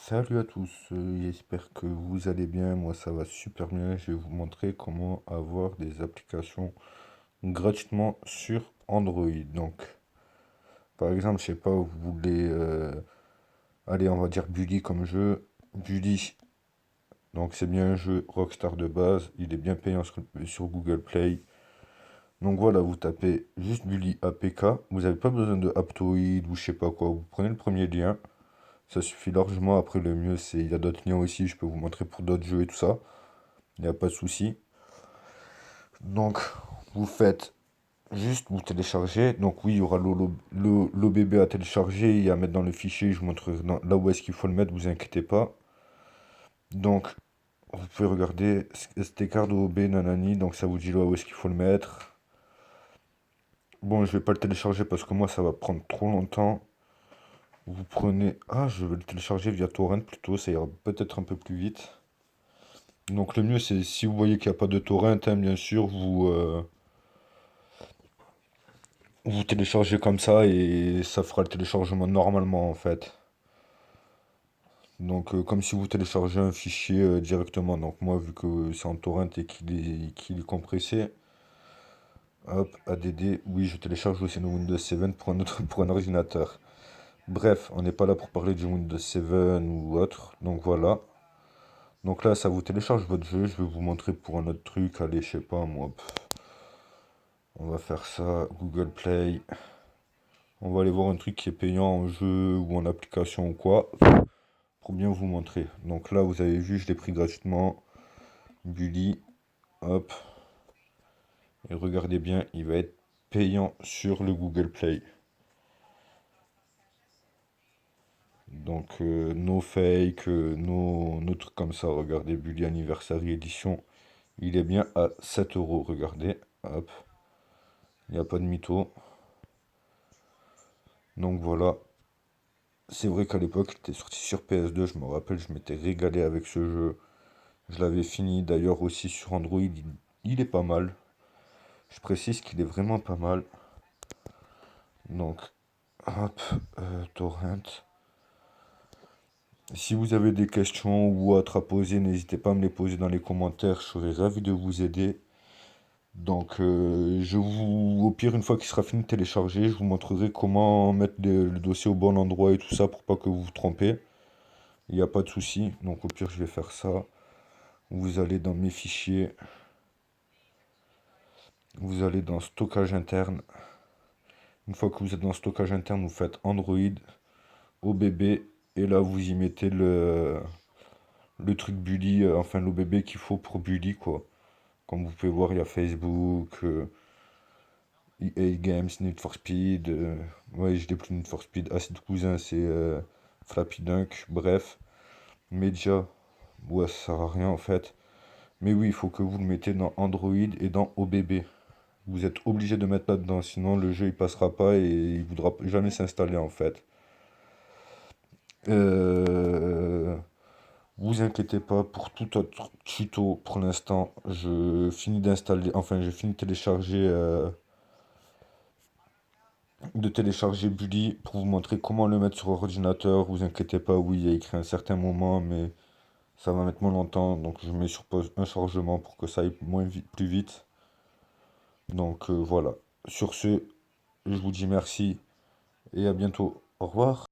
Salut à tous, j'espère que vous allez bien, moi ça va super bien, je vais vous montrer comment avoir des applications gratuitement sur Android. Donc par exemple, je sais pas, vous voulez, allez on va dire Bully comme jeu, Bully, donc c'est bien un jeu Rockstar de base, il est bien payant sur Google Play. Donc voilà, vous tapez juste Bully APK, vous n'avez pas besoin de Aptoid ou je sais pas quoi, vous prenez le premier lien. Ça suffit largement. Après, le mieux, c'est. Il y a d'autres liens aussi. Je peux vous montrer pour d'autres jeux et tout ça. Il n'y a pas de souci. Donc, vous faites juste vous téléchargez. Donc, oui, il y aura l'OBB à télécharger et à mettre dans le fichier. Je vous montrerai là où est-ce qu'il faut le mettre. Vous inquiétez pas. Donc, vous pouvez regarder SD-card OB nanani. Donc, ça vous dit là où est-ce qu'il faut le mettre. Bon, je vais pas le télécharger parce que moi, ça va prendre trop longtemps. Vous prenez. Ah, je vais le télécharger via Torrent plutôt. Ça ira peut-être un peu plus vite. Donc le mieux c'est si vous voyez qu'il n'y a pas de torrent, hein, bien sûr, vous téléchargez comme ça et ça fera le téléchargement normalement en fait. Donc comme si vous téléchargez un fichier directement. Donc moi vu que c'est en torrent et qu'il est compressé, hop, ADD, oui je télécharge aussi le Windows 7 pour un autre, pour un ordinateur. Bref, on n'est pas là pour parler du Windows 7 ou autre, donc voilà. Donc là ça vous télécharge votre jeu, je vais vous montrer pour un autre truc, allez je sais pas moi. On va faire ça, Google Play. On va aller voir un truc qui est payant en jeu ou en application ou quoi, pour bien vous montrer. Donc là, vous avez vu, je l'ai pris gratuitement. Bully, hop. Et regardez bien, il va être payant sur le Google Play. Donc, no fake, no trucs comme ça. Regardez, Bully Anniversary Edition. Il est bien à 7 euros. Regardez, hop. Il n'y a pas de mytho. Donc voilà. C'est vrai qu'à l'époque, il était sorti sur PS2. Je me rappelle, je m'étais régalé avec ce jeu. Je l'avais fini d'ailleurs aussi sur Android, il est pas mal. Je précise qu'il est vraiment pas mal. Donc, hop, Torrent. Si vous avez des questions ou autres à poser, n'hésitez pas à me les poser dans les commentaires. Je serai ravi de vous aider. Donc, au pire, une fois qu'il sera fini de télécharger, je vous montrerai comment mettre le dossier au bon endroit et tout ça pour pas que vous vous trompez. Il n'y a pas de souci. Donc, au pire, je vais faire ça. Vous allez dans mes fichiers. Vous allez dans stockage interne. Une fois que vous êtes dans le stockage interne, vous faites Android, OBB, et là vous y mettez le truc Bully, enfin l'OBB qu'il faut pour Bully, quoi. Comme vous pouvez voir, il y a Facebook, EA Games, Need for Speed, ouais, je l'ai plus Need for Speed, Acid Cousin, c'est Flappy Dunk, bref. Media, ouais, ça sert à rien en fait. Mais oui, il faut que vous le mettez dans Android et dans OBB. Vous êtes obligé de mettre là-dedans, sinon le jeu il passera pas et il voudra jamais s'installer en fait. Euh, Vous inquiétez pas pour tout autre tuto pour l'instant. Je finis d'installer, enfin j'ai fini de télécharger Bully pour vous montrer comment le mettre sur ordinateur. Vous inquiétez pas, oui, il y a écrit un certain moment, mais ça va mettre moins longtemps. Donc je mets sur pause un chargement pour que ça aille moins vite, plus vite. Donc voilà. Sur ce, je vous dis merci et à bientôt. Au revoir.